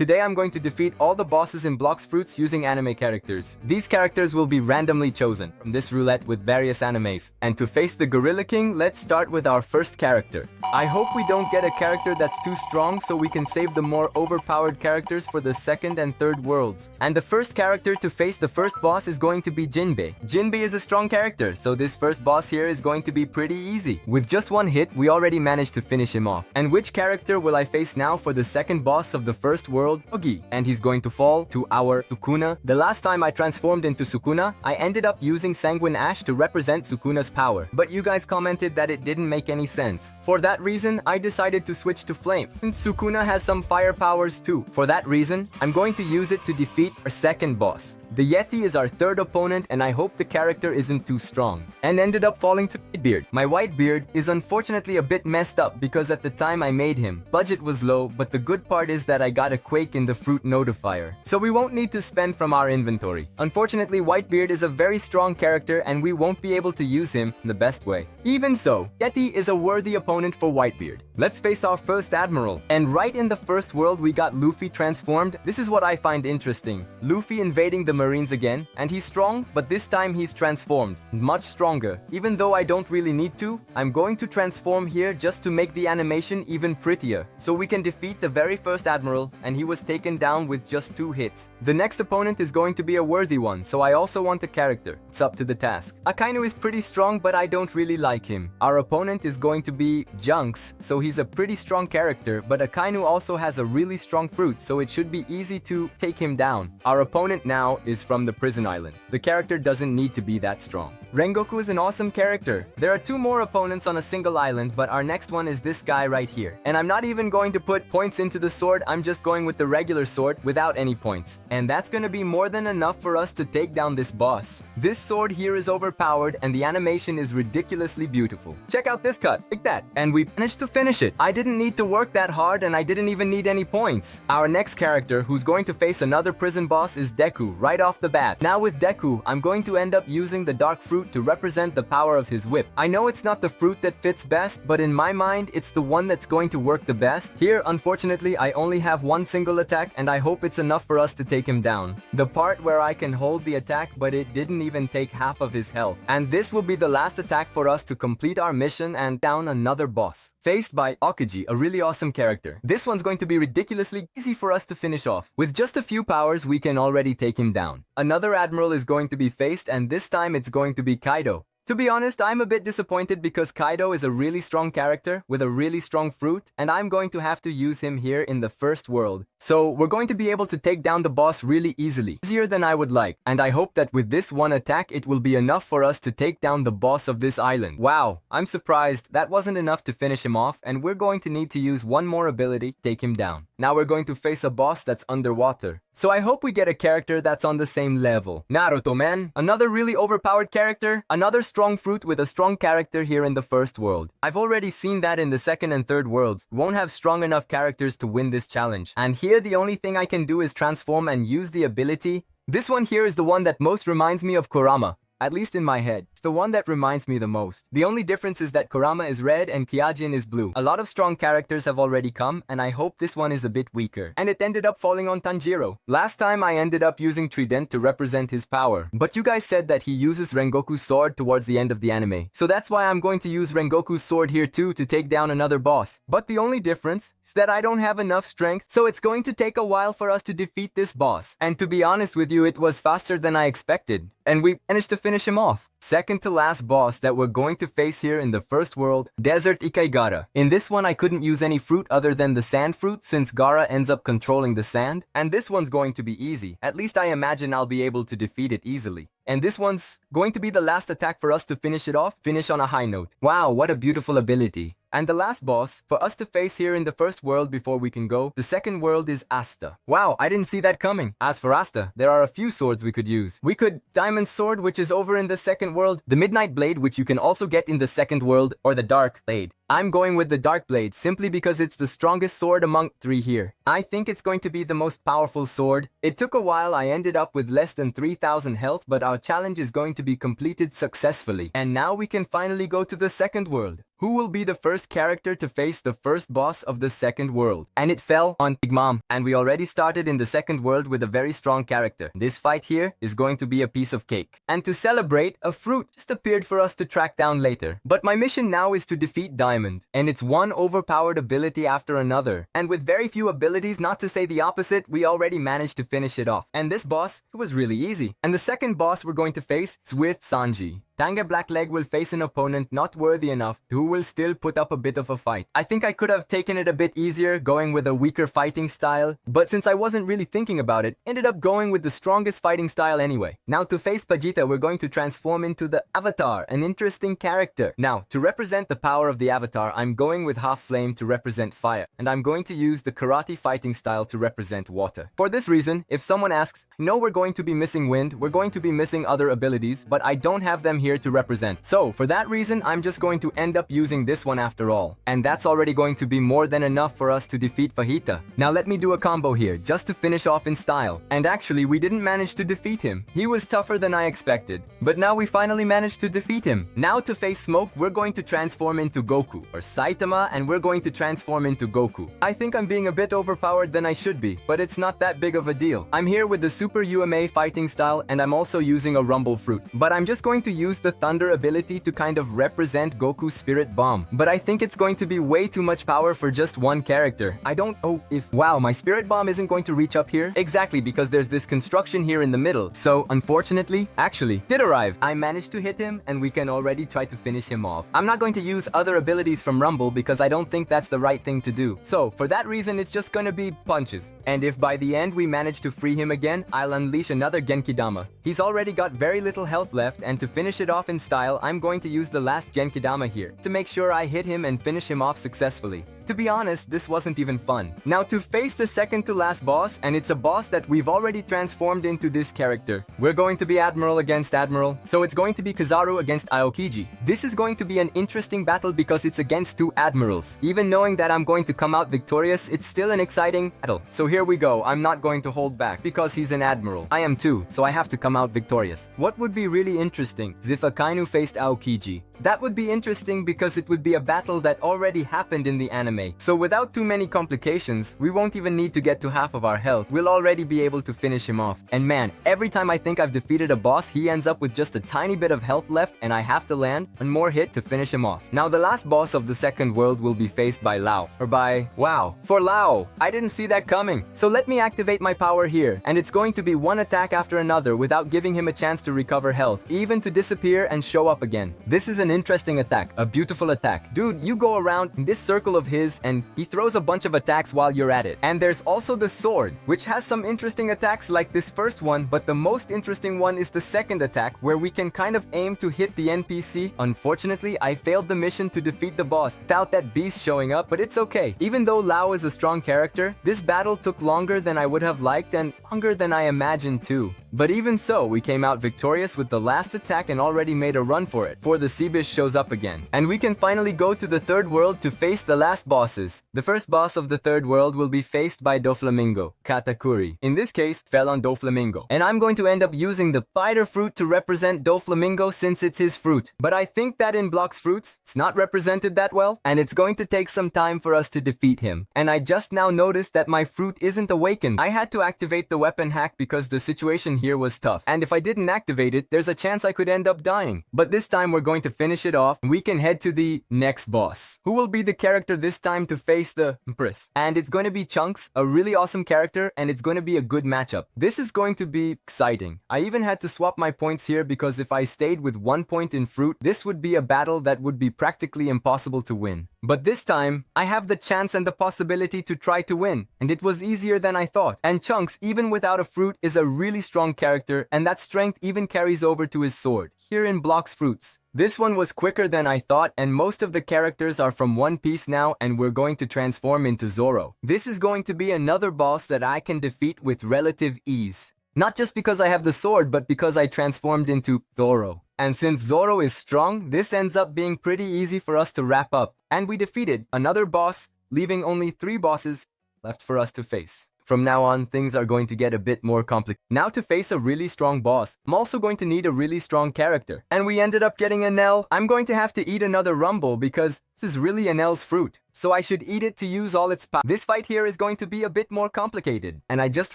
Today I'm going to defeat all the bosses in Blox Fruits using anime characters. These characters will be randomly chosen from this roulette with various animes. And to face the Gorilla King, let's start with our first character. I hope we don't get a character that's too strong so we can save the more overpowered characters for the second and third worlds. And the first character to face the first boss is going to be Jinbei. Jinbei is a strong character, so this first boss here is going to be pretty easy. With just one hit, we already managed to finish him off. And which character will I face now for the second boss of the first world? Ogi. And he's going to fall to our Sukuna. The last time I transformed into Sukuna, I ended up using Sanguine Ash to represent Sukuna's power. But you guys commented that it didn't make any sense. For that reason, I decided to switch to Flame, since Sukuna has some fire powers too. For that reason, I'm going to use it to defeat our second boss. The Yeti is our third opponent, and I hope the character isn't too strong. And ended up falling to Whitebeard. My Whitebeard is unfortunately a bit messed up because at the time I made him, budget was low, but the good part is that I got a Quake in the Fruit Notifier. So we won't need to spend from our inventory. Unfortunately, Whitebeard is a very strong character and we won't be able to use him in the best way. Even so, Yeti is a worthy opponent for Whitebeard. Let's face our first Admiral. And right in the first world we got Luffy transformed. This is what I find interesting. Luffy invading the Marines again, and he's strong, but this time he's transformed, much stronger. Even though I don't really need to, I'm going to transform here just to make the animation even prettier, so we can defeat the very first Admiral, and he was taken down with just 2 hits. The next opponent is going to be a worthy one, so I also want a character. It's up to the task. Akainu is pretty strong, but I don't really like him. Our opponent is going to be Junks, so he's a pretty strong character, but Akainu also has a really strong fruit, so it should be easy to take him down. Our opponent now is from the prison island. The character doesn't need to be that strong. Rengoku is an awesome character. There are 2 more opponents on a single island, but our next one is this guy right here. And I'm not even going to put points into the sword, I'm just going with the regular sword without any points. And that's gonna be more than enough for us to take down this boss. This sword here is overpowered and the animation is ridiculously beautiful. Check out this cut, like that. And we managed to finish it. I didn't need to work that hard and I didn't even need any points. Our next character who's going to face another prison boss is Deku right off the bat. Now with Deku, I'm going to end up using the dark fruit to represent the power of his whip. I know it's not the fruit that fits best, but in my mind, it's the one that's going to work the best. Here, unfortunately, I only have one single attack and I hope it's enough for us to take him down. The part where I can hold the attack, but it didn't even take half of his health. And this will be the last attack for us to complete our mission and down another boss. Faced by Aokiji, a really awesome character. This one's going to be ridiculously easy for us to finish off. With just a few powers, we can already take him down. Another Admiral is going to be faced, and this time it's going to be Kaido. To be honest, I'm a bit disappointed because Kaido is a really strong character with a really strong fruit, and I'm going to have to use him here in the first world. So we're going to be able to take down the boss really easily, easier than I would like, and I hope that with this one attack it will be enough for us to take down the boss of this island. Wow, I'm surprised that wasn't enough to finish him off, and we're going to need to use one more ability to take him down. Now we're going to face a boss that's underwater. So I hope we get a character that's on the same level. Naruto, man. Another really overpowered character. Another strong fruit with a strong character here in the first world. I've already seen that in the second and third worlds. Won't have strong enough characters to win this challenge. And here the only thing I can do is transform and use the ability. This one here is the one that most reminds me of Kurama. At least in my head. It's the one that reminds me the most. The only difference is that Kurama is red and Kyajin is blue. A lot of strong characters have already come, and I hope this one is a bit weaker. And it ended up falling on Tanjiro. Last time I ended up using Trident to represent his power. But you guys said that he uses Rengoku's sword towards the end of the anime. So that's why I'm going to use Rengoku's sword here too to take down another boss. But the only difference is that I don't have enough strength, so it's going to take a while for us to defeat this boss. And to be honest with you, it was faster than I expected. And we managed to finish him off. Second to last boss that we're going to face here in the first world, Desert Ikaigara. In this one I couldn't use any fruit other than the sand fruit since Gaara ends up controlling the sand. And this one's going to be easy. At least I imagine I'll be able to defeat it easily. And this one's going to be the last attack for us to finish it off, finish on a high note. Wow, what a beautiful ability. And the last boss for us to face here in the first world before we can go, the second world is Asta. Wow, I didn't see that coming. As for Asta, there are a few swords we could use. We could Diamond Sword, which is over in the second world, the Midnight Blade, which you can also get in the second world, or the Dark Blade. I'm going with the Dark Blade simply because it's the strongest sword among 3 here. I think it's going to be the most powerful sword. It took a while, I ended up with less than 3,000 health, but our challenge is going to be completed successfully. And now we can finally go to the second world. Who will be the first character to face the first boss of the second world? And it fell on Big Mom. And we already started in the second world with a very strong character. This fight here is going to be a piece of cake. And to celebrate, a fruit just appeared for us to track down later. But my mission now is to defeat Diamond. And it's one overpowered ability after another. And with very few abilities, not to say the opposite, we already managed to finish it off. And this boss, it was really easy. And the second boss we're going to face is with Sanji. Tanga Blackleg will face an opponent not worthy enough who will still put up a bit of a fight. I think I could have taken it a bit easier going with a weaker fighting style, but since I wasn't really thinking about it, ended up going with the strongest fighting style anyway. Now to face Vegeta, we're going to transform into the Avatar, an interesting character. Now, to represent the power of the Avatar, I'm going with Half Flame to represent fire, and I'm going to use the Karate fighting style to represent water. For this reason, if someone asks, no, we're going to be missing wind, we're going to be missing other abilities, but I don't have them here to represent. So, for that reason, I'm just going to end up using this one after all. And that's already going to be more than enough for us to defeat Vegeta. Now let me do a combo here, just to finish off in style. And actually, we didn't manage to defeat him. He was tougher than I expected. But now we finally managed to defeat him. Now to face Smoke, we're going to transform into Goku, or Saitama, and we're going to transform into Goku. I think I'm being a bit overpowered than I should be, but it's not that big of a deal. I'm here with the Super UMA fighting style, and I'm also using a Rumble Fruit. But I'm just going to use the Thunder ability to kind of represent Goku's Spirit Bomb. But I think it's going to be way too much power for just one character. I don't know if... Wow, my Spirit Bomb isn't going to reach up here? Exactly, because there's this construction here in the middle. So, unfortunately, actually, did arrive. I managed to hit him, and we can already try to finish him off. I'm not going to use other abilities from Rumble because I don't think that's the right thing to do. So, for that reason, it's just gonna be punches. And if by the end we manage to free him again, I'll unleash another Genkidama. He's already got very little health left, and to finish it off in style, I'm going to use the last Genkidama here to make sure I hit him and finish him off successfully. To be honest, this wasn't even fun. Now to face the second to last boss, and it's a boss that we've already transformed into this character. We're going to be Admiral against Admiral, so it's going to be Kizaru against Aokiji. This is going to be an interesting battle because it's against two admirals. Even knowing that I'm going to come out victorious, it's still an exciting battle. So here we go, I'm not going to hold back because he's an admiral. I am too, so I have to come out victorious. What would be really interesting is if Akainu faced Aokiji. That would be interesting because it would be a battle that already happened in the anime. So without too many complications, we won't even need to get to half of our health. We'll already be able to finish him off. And man, every time I think I've defeated a boss, he ends up with just a tiny bit of health left and I have to land one more hit to finish him off. Now the last boss of the second world will be faced by Lao. Or by... Wow. For Lao. I didn't see that coming. So let me activate my power here. And it's going to be one attack after another without giving him a chance to recover health. Even to disappear and show up again. This is an interesting attack, a beautiful attack. Dude, you go around in this circle of his and he throws a bunch of attacks while you're at it. And there's also the sword, which has some interesting attacks like this first one, but the most interesting one is the second attack where we can kind of aim to hit the NPC. Unfortunately, I failed the mission to defeat the boss without that beast showing up, but it's okay. Even though Lao is a strong character, this battle took longer than I would have liked and longer than I imagined too. But even so, we came out victorious with the last attack and already made a run for it, before the sea beast shows up again. And we can finally go to the third world to face the last bosses. The first boss of the third world will be faced by Doflamingo, Katakuri. In this case, fell on Doflamingo. And I'm going to end up using the spider fruit to represent Doflamingo since it's his fruit. But I think that in Blox Fruits, it's not represented that well, and it's going to take some time for us to defeat him. And I just now noticed that my fruit isn't awakened. I had to activate the weapon hack because the situation here was tough. And if I didn't activate it, there's a chance I could end up dying. But this time we're going to finish it off. We can head to the next boss. Who will be the character this time to face the Empress? And it's going to be Chunks, a really awesome character, and it's going to be a good matchup. This is going to be exciting. I even had to swap my points here because if I stayed with 1 point in fruit, this would be a battle that would be practically impossible to win. But this time, I have the chance and the possibility to try to win, and it was easier than I thought. And Chunks, even without a fruit, is a really strong character, and that strength even carries over to his sword, here in Blox Fruits. This one was quicker than I thought, and most of the characters are from One Piece now, and we're going to transform into Zoro. This is going to be another boss that I can defeat with relative ease. Not just because I have the sword, but because I transformed into Zoro. And since Zoro is strong, this ends up being pretty easy for us to wrap up. And we defeated another boss, leaving only 3 bosses left for us to face. From now on, things are going to get a bit more complicated. Now to face a really strong boss, I'm also going to need a really strong character. And we ended up getting a Nell. I'm going to have to eat another Rumble because This is really an L's fruit, so I should eat it to use all its power. This fight here is going to be a bit more complicated, and I just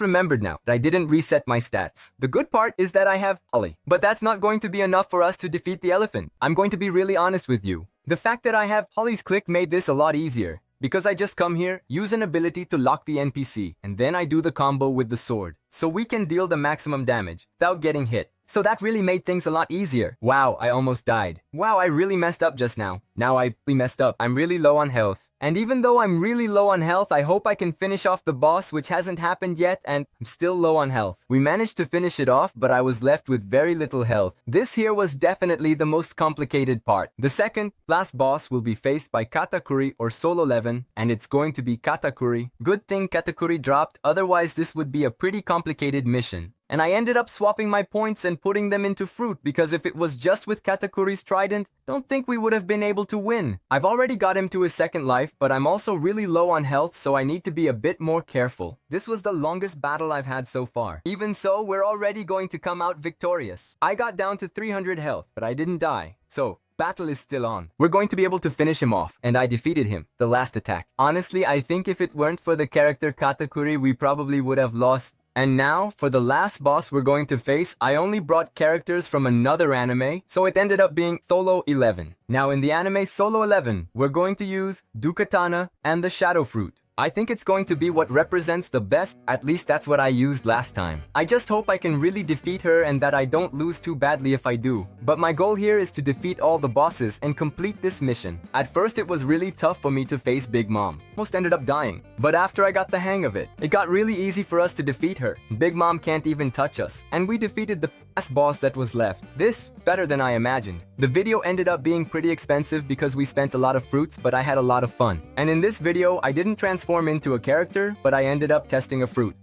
remembered now that I didn't reset my stats. The good part is that I have Holly, but that's not going to be enough for us to defeat the elephant. I'm going to be really honest with you. The fact that I have Holly's click made this a lot easier, because I just come here, use an ability to lock the NPC, and then I do the combo with the sword, so we can deal the maximum damage without getting hit. So that really made things a lot easier. Wow, I almost died. Wow, I really messed up just now. Now I really messed up. I'm really low on health. And even though I'm really low on health, I hope I can finish off the boss, which hasn't happened yet, and I'm still low on health. We managed to finish it off, but I was left with very little health. This here was definitely the most complicated part. The second, last boss will be faced by Katakuri or Solo 11, and it's going to be Katakuri. Good thing Katakuri dropped, otherwise this would be a pretty complicated mission. And I ended up swapping my points and putting them into fruit, because if it was just with Katakuri's trident, don't think we would have been able to win. I've already got him to his second life, but I'm also really low on health, so I need to be a bit more careful. This was the longest battle I've had so far. Even so, we're already going to come out victorious. I got down to 300 health, but I didn't die. So, battle is still on. We're going to be able to finish him off, and I defeated him, the last attack. Honestly, I think if it weren't for the character Katakuri, we probably would have lost. And now, for the last boss we're going to face, I only brought characters from another anime, so it ended up being Solo 11. Now in the anime Solo 11, we're going to use Dukatana and the Shadow Fruit. I think it's going to be what represents the best, at least that's what I used last time. I just hope I can really defeat her and that I don't lose too badly if I do. But my goal here is to defeat all the bosses and complete this mission. At first it was really tough for me to face Big Mom. Almost ended up dying. But after I got the hang of it, it got really easy for us to defeat her. Big Mom can't even touch us. And we defeated the last boss that was left. This, better than I imagined. The video ended up being pretty expensive because we spent a lot of fruits, but I had a lot of fun. And in this video, I didn't transform into a character, but I ended up testing a fruit.